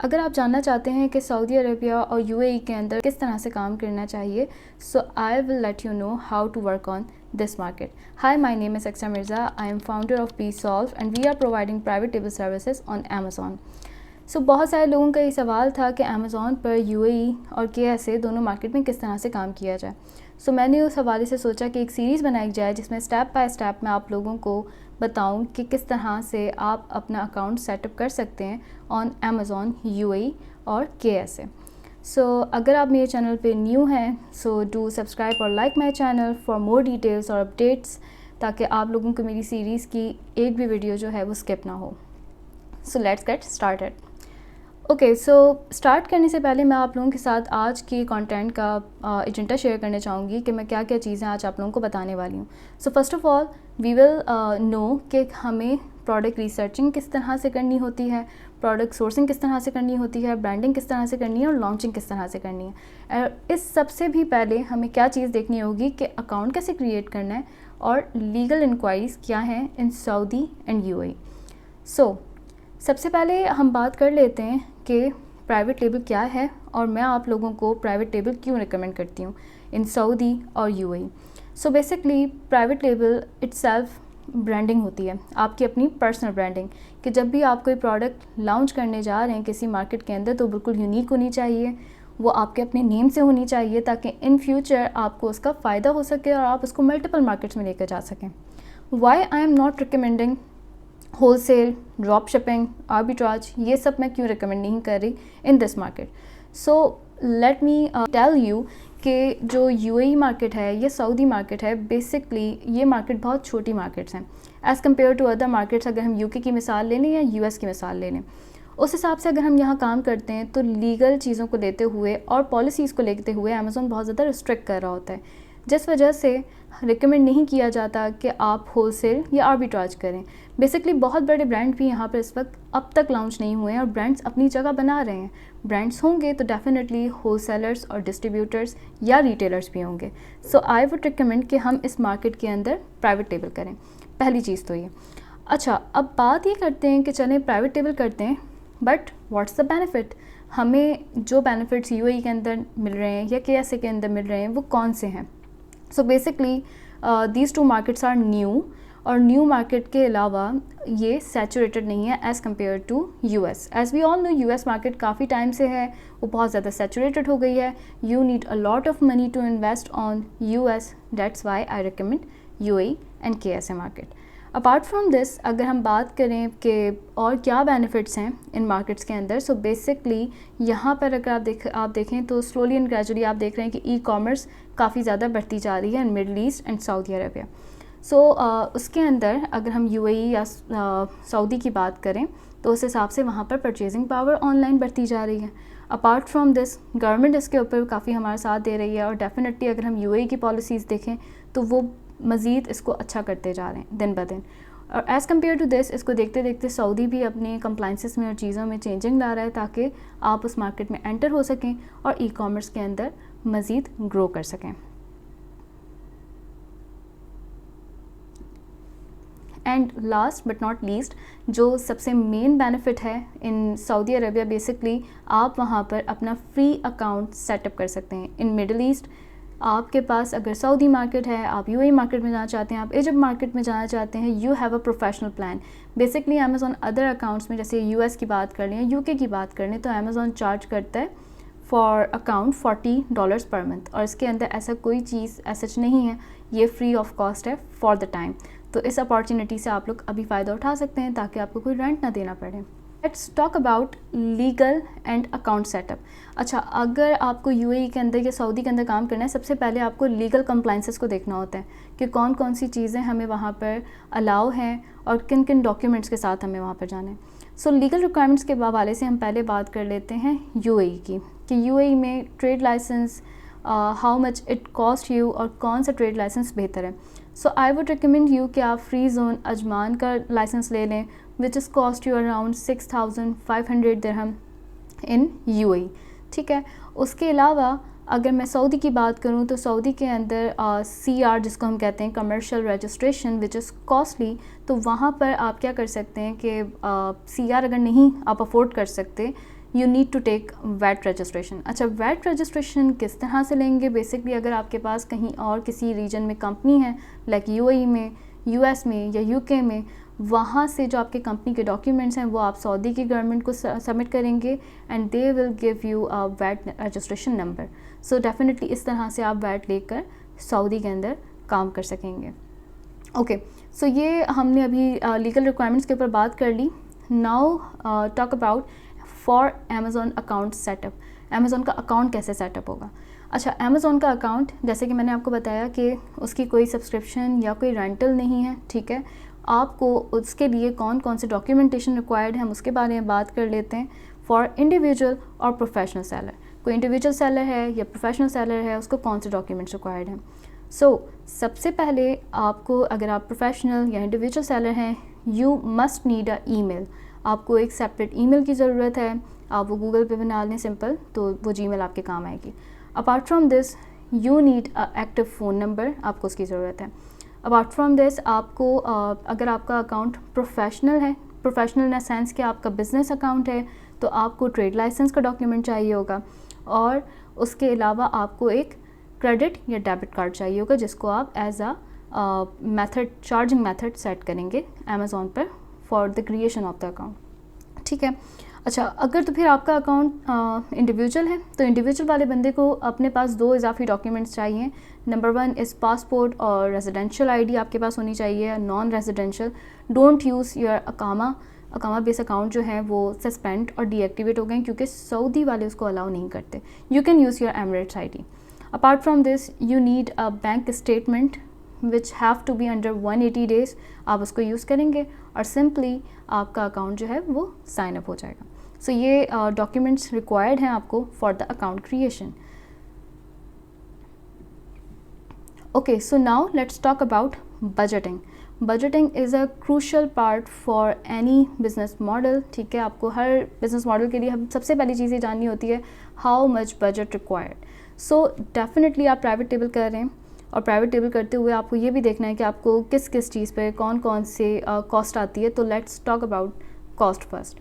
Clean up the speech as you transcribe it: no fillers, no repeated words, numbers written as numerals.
अगर आप जानना चाहते हैं कि सऊदी अरेबिया और यूएई के अंदर किस तरह से काम करना चाहिए, so I will let you know how to work on this market. Hi, my name is Aksha Mirza. I am founder of BSolve and we are providing private label services on Amazon. So बहुत सारे लोगों का ये सवाल था कि Amazon पर UAE और KSA दोनों मार्केट में किस तरह से काम किया जाए. So मैंने उस हवाले से सोचा कि एक सीरीज़ बनाई जाए जिसमें स्टेप बाय स्टेप मैं आप लोगों को बताऊं कि किस तरह से आप अपना अकाउंट सेटअप कर सकते हैं ऑन Amazon, UAE और KSA. सो अगर आप मेरे चैनल पे न्यू हैं सो डू सब्सक्राइब और like my channel for more details और अपडेट्स, ताकि आप लोगों को मेरी सीरीज़ की एक भी वीडियो जो है वो स्किप ना हो. So let's get started. Okay, so start करने से पहले मैं आप लोगों के साथ आज की कंटेंट का एजेंडा शेयर करना चाहूँगी कि मैं क्या क्या चीज़ें आज आप लोगों को बताने वाली हूँ. So first of all we will know कि हमें प्रोडक्ट रिसर्चिंग किस तरह से करनी होती है, प्रोडक्ट सोर्सिंग किस तरह से करनी होती है, ब्रांडिंग किस तरह से करनी है और लॉन्चिंग किस तरह से करनी है. इस सबसे भी पहले हमें क्या चीज़ देखनी होगी कि अकाउंट कैसे क्रिएट करना है और लीगल इंक्वायरीज़ क्या हैं इन सऊदी एंड यूएई. सो सबसे पहले हम बात कर लेते हैं कि प्राइवेट लेबल क्या है और मैं आप लोगों को प्राइवेट लेबल क्यों रिकमेंड करती हूँ इन सऊदी और UAE. So basically private label itself branding होती है, आपकी अपनी पर्सनल ब्रांडिंग, कि जब भी आप कोई प्रोडक्ट लॉन्च करने जा रहे हैं किसी मार्केट के अंदर तो बिल्कुल यूनिक होनी चाहिए, वो आपके अपने नेम से होनी चाहिए ताकि इन फ्यूचर आपको उसका फ़ायदा हो सके और आप उसको मल्टीपल मार्केट्स में लेकर जा सकें. Why I am not recommending wholesale, drop shipping, arbitrage, ये सब मैं क्यों रिकमेंड नहीं कर रही in this market. So let me tell you कि जो यूएई मार्केट है या सऊदी मार्केट है, बेसिकली ये मार्केट बहुत छोटी मार्केट्स हैं as compared to other markets. अगर हम यूके की मिसाल ले लें या यूएस की मिसाल ले लें, उस हिसाब से अगर हम यहाँ काम करते हैं तो लीगल चीज़ों को लेते हुए और पॉलिसीज़ को लेते हुए अमेज़ॉन बहुत ज़्यादा रिस्ट्रिक्ट कर रहा होता है, जिस वजह से रिकमेंड नहीं किया जाता कि आप होलसेल या आर्बिट्राज करें. बेसिकली बहुत बड़े ब्रांड भी यहाँ पर इस वक्त अब तक लॉन्च नहीं हुए हैं और ब्रांड्स अपनी जगह बना रहे हैं. ब्रांड्स होंगे तो डेफिनेटली होलसेलर्स और डिस्ट्रीब्यूटर्स या रिटेलर्स भी होंगे. सो आई वुड रिकमेंड कि हम इस मार्केट के अंदर प्राइवेट लेबल करें. पहली चीज़ तो ये. अच्छा, अब बात ये करते हैं कि चलें प्राइवेट लेबल करते हैं, बट व्हाट्स द बेनिफिट. हमें जो बेनिफिट्स यूएई के अंदर मिल रहे हैं या केएसए के अंदर मिल रहे हैं वो कौन से हैं. So basically these two markets are new, और न्यू मार्केट के अलावा ये सैचुरेटेड नहीं है as compared to US. As we all know US market काफ़ी टाइम से है, वो बहुत ज़्यादा सैचुरेटेड हो गई है. You need a lot of money to invest on US, that's why I recommend UAE and KSA market. Apart from this अगर हम बात करें कि और क्या बेनिफिट्स हैं इन मार्केट्स के अंदर, सो बेसिकली यहाँ पर अगर आप देखें तो स्लोली एंड ग्रेजुअली आप देख रहे हैं कि ई कॉमर्स काफ़ी ज़्यादा बढ़ती जा रही है in Middle East and Saudi Arabia. So उसके अंदर अगर हम यूएई या सऊदी की बात करें तो उस हिसाब से वहाँ पर परचेजिंग पावर ऑनलाइन बढ़ती जा रही है. अपार्ट फ्रॉम दिस गवर्नमेंट इसके ऊपर काफ़ी हमारा साथ दे रही है और डेफिनेटली अगर हम यूएई की पॉलिसीज़ देखें तो वो मज़ीद इसको अच्छा करते जा रहे हैं दिन ब दिन. और एज़ कम्पेयर टू दिस इसको देखते देखते सऊदी भी अपने कंप्लाइंसेस में और चीज़ों में चेंजिंग ला रहा है ताकि आप उस मार्केट में एंटर हो सकें और ई कॉमर्स के अंदर मज़ीद ग्रो कर सकें. And last but not least, जो सबसे मेन बेनिफिट है इन सऊदी अरेबिया, बेसिकली आप वहाँ पर अपना फ्री अकाउंट सेटअप कर सकते हैं. इन मिडल ईस्ट आपके पास अगर सऊदी मार्केट है, आप यूएई मार्केट में जाना चाहते हैं, आप इजिप्ट मार्केट में जाना चाहते हैं, you have a professional plan. Basically Amazon other accounts में जैसे यूएस की बात कर लें, यूके की बात कर लें, तो अमेज़ॉन चार्ज करता है फॉर अकाउंट $40 पर मंथ, और इसके अंदर ऐसा कोई चीज़ सच नहीं है, ये फ्री ऑफ कॉस्ट है फॉर द टाइम. तो इस अपॉर्चुनिटी से आप लोग अभी फ़ायदा उठा सकते हैं ताकि आपको कोई रेंट ना देना पड़े. Let's talk about legal and account setup. अच्छा, अगर आपको यूएई के अंदर या सऊदी के अंदर काम करना है, सबसे पहले आपको लीगल कंप्लाइंसेस को देखना होता है कि कौन कौन सी चीज़ें हमें वहाँ पर अलाउ हैं और किन किन डॉक्यूमेंट्स के साथ हमें वहाँ पर जाना है. सो लीगल रिक्वायरमेंट्स के हवाले से हम पहले बात कर लेते हैं यूएई की, कि यूएई में trade licence how much it cost you और कौन सा ट्रेड लाइसेंस बेहतर है. So I would recommend you कि आप फ्री जोन अजमान का लाइसेंस ले लें, which is cost you around 6,500 dirham in UAE. ठीक है. उसके अलावा अगर मैं सऊदी की बात करूं तो सऊदी के अंदर CR जिसको हम कहते हैं commercial registration which is costly, तो वहाँ पर आप क्या कर सकते हैं कि CR अगर नहीं आप अफोर्ड कर सकते you need to take VAT registration. अच्छा, वैट रजिस्ट्रेशन किस तरह से लेंगे? बेसिकली अगर आपके पास कहीं और किसी रीजन में कंपनी है, लाइक यूएई में, यूएस में या यूके में, वहाँ से जो आपके कंपनी के डॉक्यूमेंट्स हैं वो आप सऊदी की गवर्नमेंट को सबमिट करेंगे and they will give you a VAT registration number. So definitely इस तरह से आप वैट लेकर सऊदी के अंदर काम कर सकेंगे। ओके, सो ये हमने अभी लीगल रिक्वायरमेंट्स के ऊपर बात कर ली। Now talk about for Amazon account setup. Amazon का अकाउंट कैसे सेटअप होगा? अच्छा, अमेज़ॉन का अकाउंट जैसे कि मैंने आपको बताया कि उसकी कोई सब्सक्रिप्शन या कोई रेंटल नहीं है, ठीक है। आपको उसके लिए कौन कौन से डॉक्यूमेंटेशन रिक्वायर्ड है हम उसके बारे में बात कर लेते हैं। फॉर इंडिविजुअल और प्रोफेशनल सेलर, कोई इंडिविजुअल सेलर है या प्रोफेशनल सेलर है, उसको कौन से डॉक्यूमेंट्स रिक्वायर्ड हैं। सबसे पहले आपको, अगर आप प्रोफेशनल या इंडिविजुअल सेलर हैं, you must need a email. आपको एक सेपरेट ईमेल की ज़रूरत है। आप वो गूगल पे बना लें सिंपल, तो वो जीमेल आपके काम आएगी। Apart from this you need a active phone number, आपको उसकी ज़रूरत है। अपार्ट फ्रॉम दिस आपको अगर आपका अकाउंट प्रोफेशनल है, प्रोफेशनल इन द सेंस कि आपका बिज़नेस अकाउंट है, तो आपको ट्रेड लाइसेंस का डॉक्यूमेंट चाहिए होगा और उसके अलावा आपको एक क्रेडिट या डेबिट कार्ड चाहिए होगा जिसको आप as a method, charging method set करेंगे अमेज़ॉन पर for the creation of the account, ठीक है। अच्छा, अगर तो फिर आपका अकाउंट इंडिविजुअल है तो इंडिविजुअल वाले बंदे को अपने पास 2 इजाफी डॉक्यूमेंट्स चाहिए। नंबर 1 इज़ पासपोर्ट और रेजिडेंशियल आईडी आपके पास होनी चाहिए, non residential. Don't use your अकामा बेस अकाउंट जो है वो सस्पेंड और डीएक्टिवेट हो गए क्योंकि सऊदी वाले उसको अलाउ नहीं करते। You can use your Emirates ID. Apart from this you need a bank statement which have to be under 180 days. आप उसको यूज़ करेंगे और सिंपली आपका अकाउंट जो है वो साइन अप हो जाएगा। सो ये डॉक्यूमेंट्स रिक्वायर्ड हैं आपको for the account creation. Okay, so now let's talk about budgeting. Budgeting is a crucial part for any business model, ठीक है। आपको हर बिजनेस मॉडल के लिए हम सबसे पहली चीज़ ये जाननी होती है, how much budget required. So definitely आप प्राइवेट टेबल कर रहे हैं और प्राइवेट टेबल करते हुए आपको ये भी देखना है कि आपको किस किस चीज़ पे कौन कौन से कॉस्ट आती है। तो let's talk about cost first.